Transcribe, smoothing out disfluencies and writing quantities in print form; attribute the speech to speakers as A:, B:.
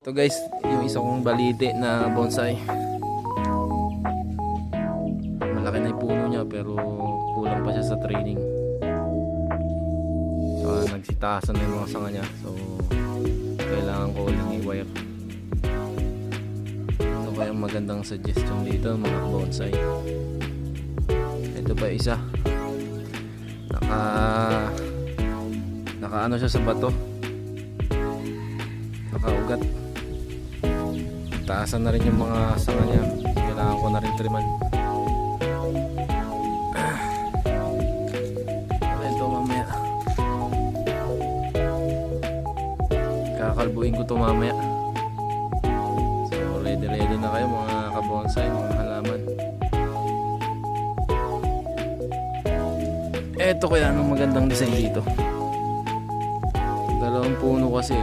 A: Ito guys, yung isa kong balite na bonsai. Malaki na yung puno niya pero kulang pa siya sa training. So nagsitaasan na yung mga sanga niya. So kailangan ko uling i-wire. Ito kaya magandang suggestion dito mga bonsai. Ito pa isa. Naka ano siya sa bato. Nakaugat. Taasan na rin yung mga sanga niya. Kailangan ko na rin triman. Ito mamaya. Kakalbuin ko to mamaya. So ready na kayo mga kabonsai, mga halaman. Ito kaya anong magandang design dito. Dalawang puno kasi